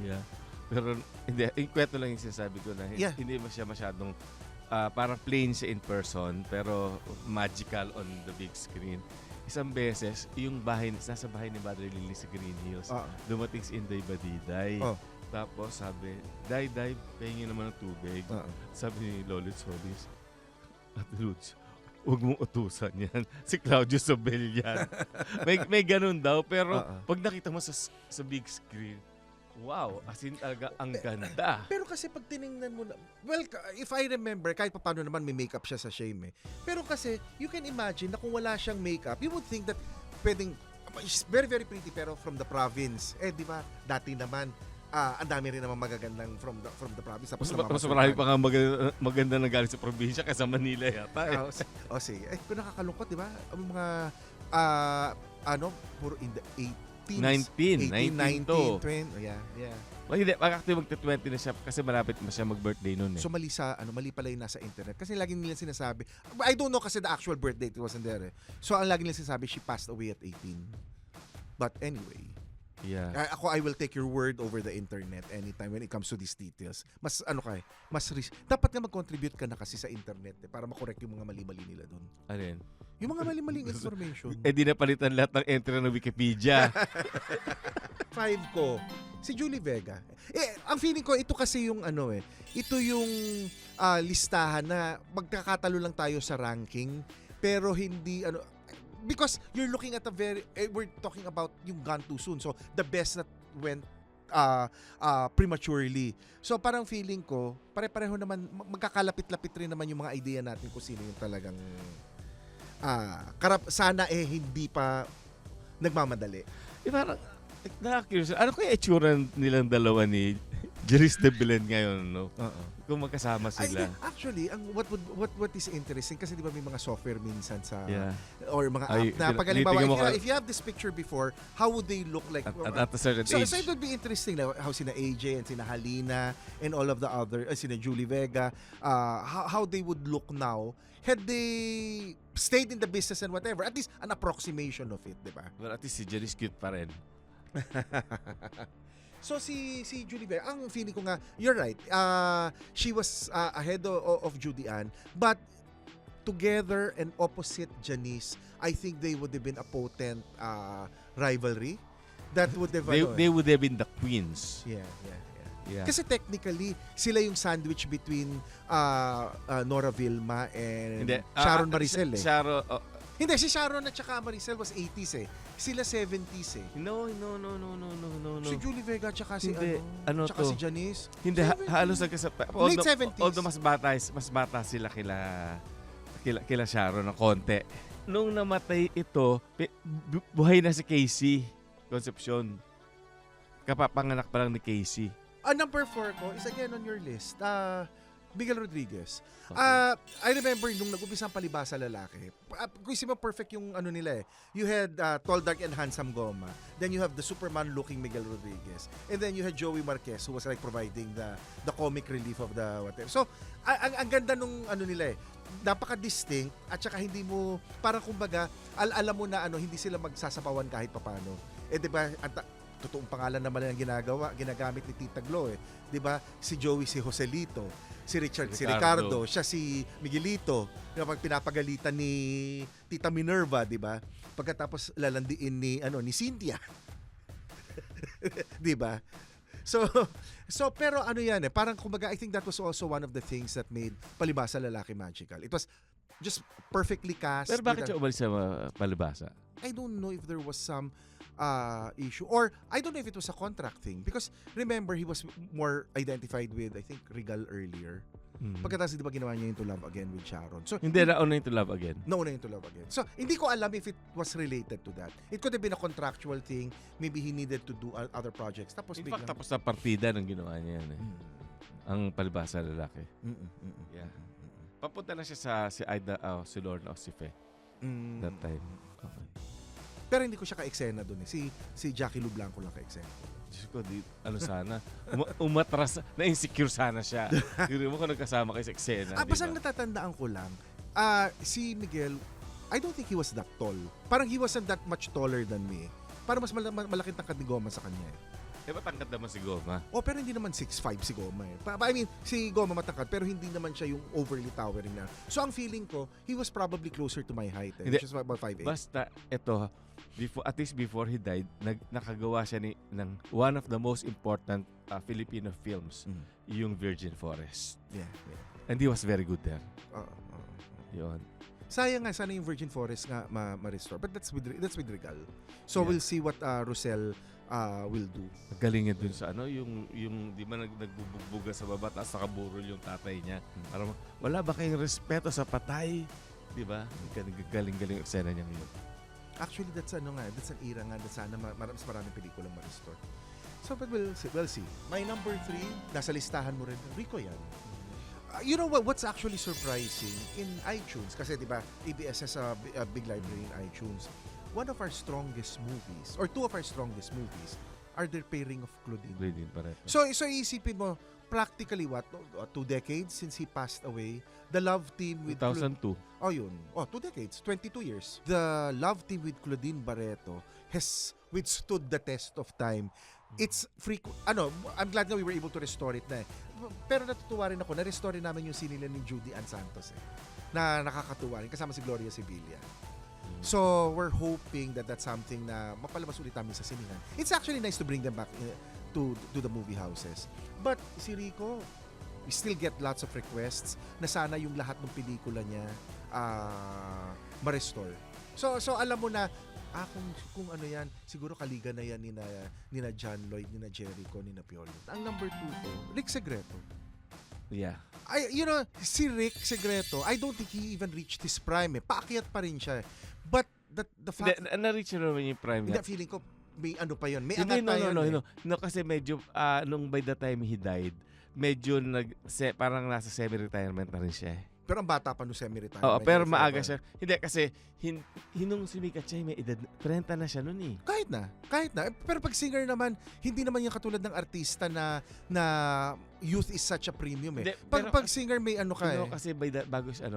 Yeah. Pero hindi, yung kwento lang yung sinasabi ko na hindi mo siya masyadong parang plain siya in person pero magical on the big screen. Isang beses, yung nasa bahay ni Madre Lily sa Green Hills, dumating si Inday Badiday. Tapos sabi, Day, pahingi naman ng tubig. Sabi ni Lolit Solis, Ate Lutz, huwag mong utusan yan. Si Claudio Sobel yan. may ganun daw, pero pag nakita mo sa big screen, Wow, as in talaga ang ganda. Pero kasi pag tiningnan mo na, well, if I remember, kahit paano naman may makeup siya sa Shame eh. Pero kasi, you can imagine na kung wala siyang makeup, you would think that pwedeng, she's very, very pretty pero from the province. Eh, di ba, dati naman, ang dami rin naman magagandang from the province. Tapos Mas marami pa nga maganda na galing sa probinsya kaysa Manila yata. Sige. Pero nakakalungkot, di ba? Ang mga, puro in the 19 to. 20. Yeah. Well, hindi, actually magta-20 na siya kasi malapit na siya mag-birthday noon eh. So mali pala yung nasa internet. Kasi lagi nila sinasabi, I don't know kasi the actual birth date wasn't there eh. So ang lagi nila sinasabi, she passed away at 18. But anyway, I will take your word over the internet anytime when it comes to these details. Mas dapat nga mag-contribute ka na kasi sa internet para makorek yung mga mali-mali nila doon. Alin? Yung mga mali-maling information. Di napalitan lahat ng entry ng Wikipedia. 5 ko, si Julie Vega. Ang feeling ko, ito kasi yung ito yung listahan na magkakatalo lang tayo sa ranking, pero hindi, because you're looking at we're talking about yung Gone Too Soon. So, the best that went prematurely. So, parang feeling ko, pare-pareho naman, magkakalapit-lapit rin naman yung mga idea natin kung sino yung talagang sana hindi pa nagmamadali. Parang, nakakurious. Ano kaya itsura nilang dalawa ni Jeris de Belen ngayon, no? Kung magkasama sila. Actually, what is interesting kasi 'di ba may mga software minsan sa or mga Ay, app na pag halimbawa, mo if you have this picture before, how would they look like at a certain age? So it would be interesting na how sina AJ and sina Halina and all of the other sina Julie Vega, how they would look now had they stayed in the business and whatever. At least an approximation of it, 'di ba? Well, at least si Jeris cute pa rin. So si Julie Vega, ang feeling ko nga, you're right. She was ahead of Judy Ann, but together and opposite Janice, I think they would have been a potent rivalry. That would have They would have been the queens. Yeah. Yeah. Kasi technically, sila yung sandwich between Nora Vilma and Sharon Maricel eh. Hindi, si Sharon at saka Maricel was 80s eh. Sila 70s eh. No. Si Julie Vega at saka si tsaka to? si Janice. Hindi, halos Late 70s. Although mas bata sila kila Sharon ng konti. Nung namatay ito, buhay na si Casey Concepcion. Kapapanganak pa lang ni Casey. Number 4 ko is again on your list. Miguel Rodriguez. Okay. I remember nung nag-umpisa ang Palibasa Lalaki. Kung isip mo perfect yung nila eh. You had tall, dark, and handsome Goma. Then you have the Superman-looking Miguel Rodriguez. And then you had Joey Marquez who was like providing the comic relief of the whatever. So, ang ganda nung nila eh. Napaka-distinct at saka hindi mo, parang kumbaga, alam mo na hindi sila magsasapawan kahit papano. Eh, di ba, totoong pangalan naman ang ginagamit ni Tita Glo eh. 'Di ba? Si Joey si Joselito, si Ricardo, siya si Miguelito. Pag pinapagalitan ni Tita Minerva, 'di ba? Pagkatapos lalandiin ni Cynthia. 'Di ba? So pero yan eh, parang kumbaga I think that was also one of the things that made Palibasa Lalaki magical. It was just perfectly cast. Pero bakit siya umalis sa Palibasa? I don't know if there was some issue or I don't know if it was a contract thing because remember he was more identified with I think Regal earlier. Pagkatapos di ba ginawa niya yung To Love Again with Sharon. So hindi nauna yung To Love Again. Nauna yung To Love Again. So hindi ko alam if it was related to that. It could have been a contractual thing. Maybe he needed to do other projects. Tapos in fact, tapos na partida nang ginawa niya yan eh. Ang Palibasa Lalaki. Yeah. Papunta na siya sa si Aida, si Lorna o si Fe. That time. Okay. Pero hindi ko siya ka-eksena doon eh. Si Jackie Lu Blanco lang ka-eksena. Diyos ko, sana. Umatras, na-insecure sana siya. Hindi mo kung nagkasama kayo sa eksena. Basta natatandaan ko lang, si Miguel, I don't think he was that tall. Parang he wasn't that much taller than me. Parang mas malaking tangkad ni Goma sa kanya eh. Matangkad naman si Goma. Pero hindi naman 6'5 si Goma eh. I mean, si Goma matangkad pero hindi naman siya yung overly towering na. So ang feeling ko, he was probably closer to my height eh, which is about 5'8". Basta, ito, at least before he died, nakagawa siya ng one of the most important Filipino films, yung Virgin Forest. Yeah. And he was very good there. Yun. Sayang nga, sana yung Virgin Forest nga ma-restore. But that's with Regal. So we'll see what Rosel will do. Galing niya dun sa yung di ba nagbubugbuga sa baba tapos nakaburol yung tatay niya. Parang wala ba kayong respeto sa patay? Di ba? Galing-galing eksena niya ngayon. Actually, that's an era nga na sana maraming pelikulang ma-restore. So, but we'll see. My number 3, nasa listahan mo rin. Rico yan. You know what's actually surprising in iTunes? Kasi, di ba, ABS has a big library in iTunes. One of our strongest movies, or two of our strongest movies, are the pairing of Claudine. Claudine Barreto. So isipin mo, practically 2 decades since he passed away. The love team with 2002. Oh, yun. 2 decades. 22 years. The love team with Claudine Barreto has withstood the test of time. It's I'm glad na we were able to restore it na eh. Pero natutuwa rin ako, na-restore namin yung sinila ni Judy Ann Santos eh. Na nakakatuwa rin, kasama si Gloria Sevilla. So, we're hoping that that's something na mapalabas ulit namin sa sinihan. It's actually nice to bring them back to the movie houses. But si Rico, we still get lots of requests na sana yung lahat ng pelikula niya ma-restore. So alam mo na, kung ano yan, siguro kaliga na yan nina John Lloyd, nina Jericho, nina Piolo. Ang number 2 ko, Rick Segreto. Yeah. Si Rick Segreto, I don't think he even reached his prime eh. Paakyat pa rin siya eh. But the fact... Na-reach naman yung prime Hindi, niya. feeling ko, may ano pa yun. May Hindi, angat pa yun. No, kasi medyo, nung by the time he died, medyo parang nasa semi-retirement na rin siya eh. Pero ang bata pa no semi-retirement. Oo, pero maaga siya. Hindi, kasi nung sumikat siya, may edad, 30 na siya nun eh. Kahit na. Pero pag singer naman, hindi naman yung katulad ng artista na youth is such a premium eh. Hindi, Pag singer may ano ka eh. Kasi bago siya,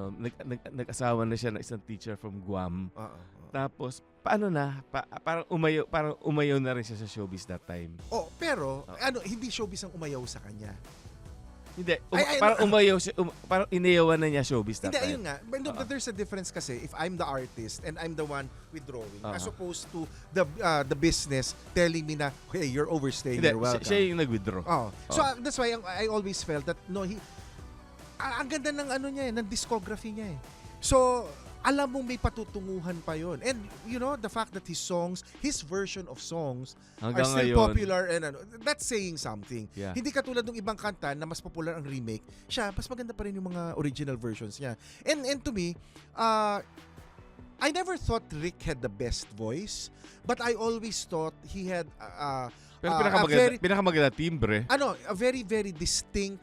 nag-asawa na siya ng isang teacher from Guam. Tapos, paano na? Parang umayaw na rin siya sa showbiz that time. Pero, hindi showbiz ang umayaw sa kanya. Hindi, parang umayaw siya, parang inayawan na niya showbiz that Hindi, time. ayun nga. But there's a difference kasi if I'm the artist and I'm the one withdrawing as opposed to the business telling me na, hey, you're overstaying, Hindi, you're welcome. siya yung nag-withdraw. So that's why I always felt that ang ganda ng niya ng discography niya eh. So alam mong may patutunguhan pa yon. And the fact that his version of songs Hanggang are still ngayon, popular and that's saying something. Yeah. Hindi katulad ng ibang kanta na mas popular ang remake. Siya, mas maganda pa rin yung mga original versions niya. And to me, I never thought Rick had the best voice, but I always thought he had pero pinakamaganda timbre. a very, very distinct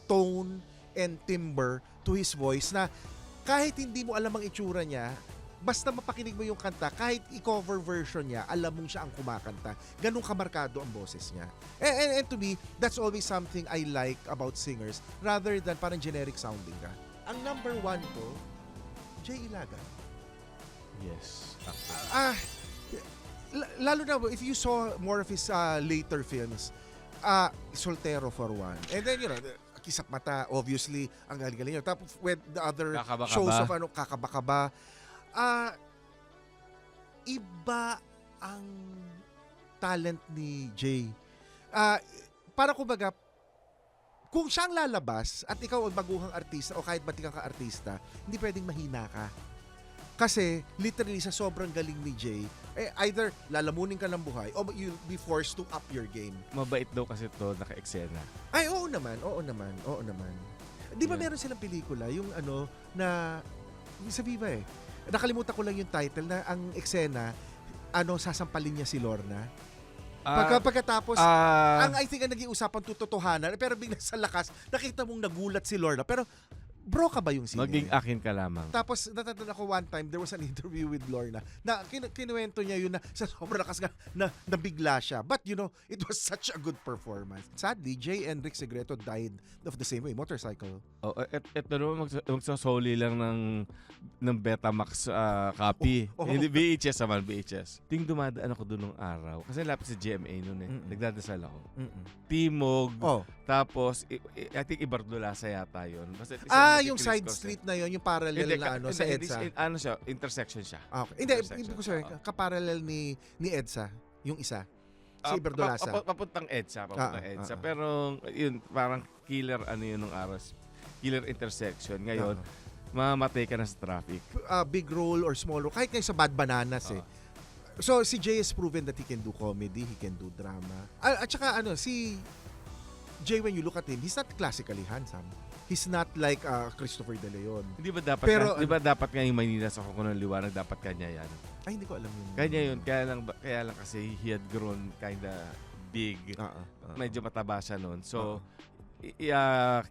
tone and timbre to his voice na kahit hindi mo alam ang itsura niya, basta mapakinig mo yung kanta, kahit i-cover version niya, alam mong siya ang kumakanta. Ganun kamarkado ang boses niya. And to me, that's always something I like about singers rather than parang generic sounding ka. Ang number 1 ko, Jay Ilagan. Yes. Lalo na, if you saw more of his later films, Soltero for one. And then, Kisap Mata, obviously, ang galing-galing niya. Tapos with the other Kakaba-kaba. shows of Kakaba-kaba, iba ang talent ni Jay. Para kumbaga, kung siyang lalabas at ikaw ang baguhang artista o kahit batikang ka artista, hindi pwedeng mahina ka. Kasi literally sa sobrang galing ni Jay, either lalamunin ka ng buhay o you'll be forced to up your game. Mabait daw kasi to, naka-eksena. Ay, oo naman. Di ba meron silang pelikula, yung na, sa Viva eh. Nakalimutan ko lang yung title na ang eksena, sasampalin niya si Lorna. Pagkatapos, I think ang naging usapan tutotohanan, pero bigla sa lakas, nakita mong nagulat si Lorna. Pero, bro ka ba yung sine? Maging akin ka lamang. Tapos, natatanda ko one time, there was an interview with Lorna na kinuwento niya yun na sa sobrang lakas na nabigla siya. But, it was such a good performance. Sadly, Jay and Rick Segreto died of the same way, motorcycle. Ito naman, magsasoli lang ng Betamax copy. Hindi, VHS naman, VHS. Ting dumadaan ako doon nung araw. Kasi lapit sa GMA noon eh. Nagdadasal ako. Timog. Tapos, I think Ibardulasa yata yun. Basta, yung side street na yun, yung parallel na sa EDSA. Siya, intersection siya. Okay. Hindi, ibig ko sabihin, kaparallel ni EDSA, yung isa. Si Ibardulasa. Papuntang EDSA. Pero, yun, parang killer nung araw. Killer intersection. Ngayon, mamatay ka na sa traffic. Big role or small role. Kahit ngayon sa Bad Bananas So, si Jay has proven that he can do comedy, he can do drama. At saka, si Jay, when you look at him, he's not classically handsome. He's not like Christopher De Leon. Hindi ba dapat Pero, di ba dapat nga yung Maynila sa Kuko ng Liwanag, dapat kanya yan? Ay, hindi ko alam yun. Kanya yun, kaya lang kasi he had grown kinda big. Medyo mataba siya noon. So,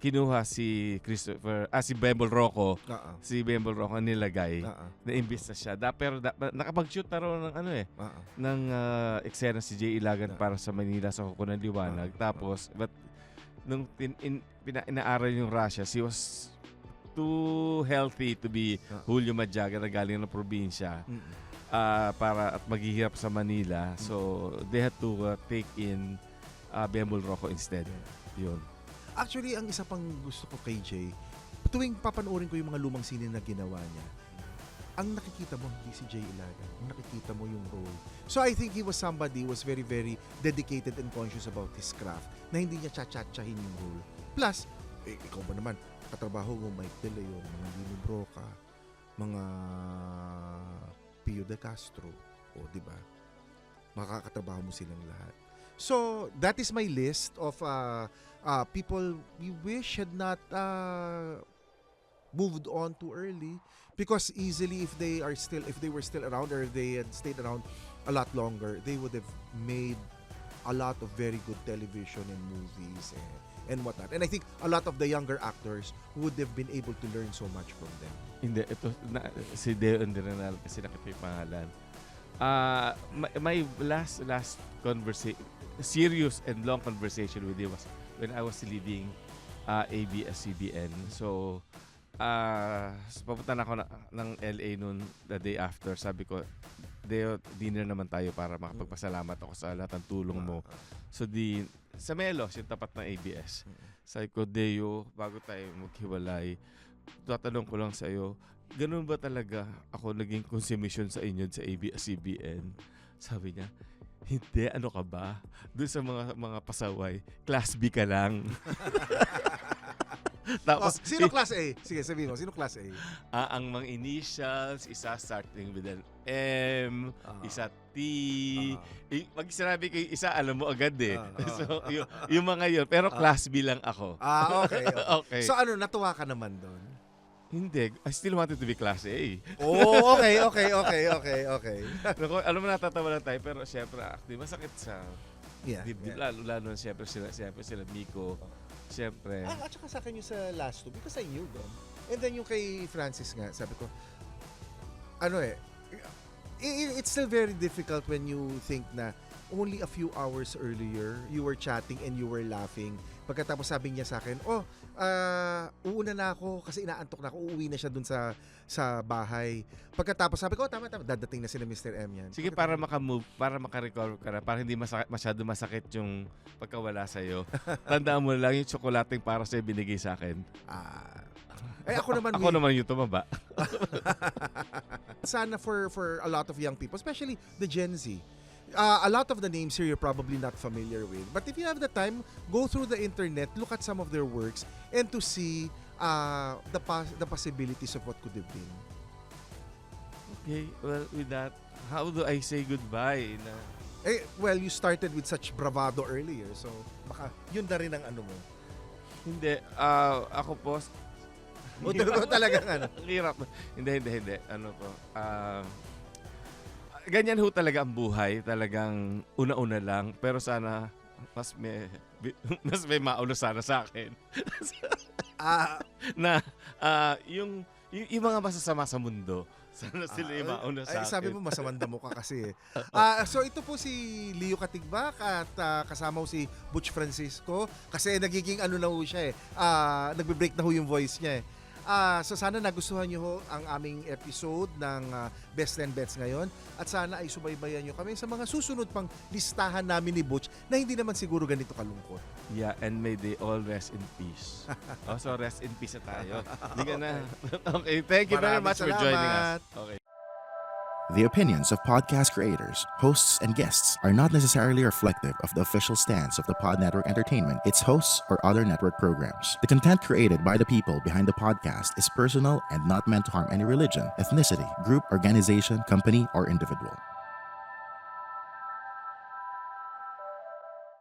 kinuha si si Bembol Rocco. Si Bembol Rocco nilagay. Na-imbis na siya. Pero nakapag-shoot na rin ng ng eksena si Jay Ilagan para sa Manila sa Kuko ng Liwanag. Tapos, but nung inaaral yung Russia, she was too healthy to be Julio Madjaga na galing ng probinsya para at maghihirap sa Manila. So, they had to take in Bembol Rocco instead. Yun. Actually, ang isa pang gusto ko kay Jay, tuwing papanoorin ko yung mga lumang sine na ginawa niya, ang nakikita mo, hindi si Jay Ilagan. Ang nakikita mo yung role. So I think he was somebody who was very, very dedicated and conscious about his craft na hindi niya chachatchahin yung role. Plus, ikaw ba naman, katrabaho mo, Mike De Leon, mga Lino Broca, mga Pio de Castro, o diba? Makakatrabaho mo silang lahat. So, that is my list of people we wish had not moved on too early, because easily if they were still around, or they had stayed around a lot longer, they would have made a lot of very good television and movies and whatnot. And I think a lot of the younger actors would have been able to learn so much from them. Hindi, ito, si Deo Indirenal, kasi nakita yung pangalan. My last conversation, serious and long conversation with him was when I was leading ABS-CBN. So, papunta na ako ng LA noon the day after. Sabi ko, Deo, dinner naman tayo para makapagpasalamat ako sa lahat ng tulong mo. So, sa Melos, yung tapat ng ABS. Sabi ko, Deo, bago tayo maghiwalay, tatanong ko lang sa iyo, ganun ba talaga ako naging consumption sa inyo sa ABS-CBN? Sabi niya, hindi, ano ka ba? Doon sa mga pasaway, Class B ka lang. Tapos, sino Class A? Sige, sabihin mo, sino Class A? ang mga initials, isa starting with an M, isa T. Pag sinabi ko yung isa, alam mo agad eh. So, yung mga yun. Pero Class B lang ako. Okay. Okay. So natuwa ka naman doon? Hindi. I still wanted to be Class A. Oh, okay. Naku, alam mo, natatawa lang tayo, pero siyempre, masakit sa dibdib. Yeah. Lalo siyempre sila Miko. Siyempre. At saka sa akin yung sa last two, because I knew them. And then yung kay Francis nga, sabi ko, it's still very difficult when you think na only a few hours earlier, you were chatting and you were laughing. Pagkatapos sabi niya sa akin, uuna na ako kasi inaantok na ako, uuwi na siya dun sa bahay. Pagkatapos sabi ko, tama, dadating na sila Mr. M yan. Sige, para makamove, para makarecover ka na, para hindi masyado masakit yung pagkawala sa'yo. Tandaan mo lang yung tsokolating para sa'yo binigay sa akin. Ako naman yung tumaba. Sana for a lot of young people, especially the Gen Z, a lot of the names here you're probably not familiar with. But if you have the time, go through the internet, look at some of their works, and to see the possibilities of what could have been. Okay, well, with that, how do I say goodbye? Well, you started with such bravado earlier, so baka yun na rin ang ano mo. Hindi, ako po, talagang hirap. Hindi. Ano po, ganyan ho talaga ang buhay. Talagang una-una lang. Pero sana mas may maulo sana sa akin. Na yung mga masasama sa mundo, sana sila yung mauna sa akin. Sabi mo, masamanda mo ka kasi. So ito po si Leo Katigbak at kasama ho si Butch Francisco kasi nagiging na ho siya nagbe-break na ho yung voice niya So sana nagustuhan nyo ho ang aming episode ng Best 10 Bets ngayon at sana ay subaybayan nyo kami sa mga susunod pang listahan namin ni Butch na hindi naman siguro ganito kalungkot. Yeah, and may they all rest in peace. So rest in peace na tayo. Hindi ka na. Okay, thank you very much for joining us. Okay. The opinions of podcast creators, hosts, and guests are not necessarily reflective of the official stance of the Pod Network Entertainment, its hosts, or other network programs. The content created by the people behind the podcast is personal and not meant to harm any religion, ethnicity, group, organization, company, or individual.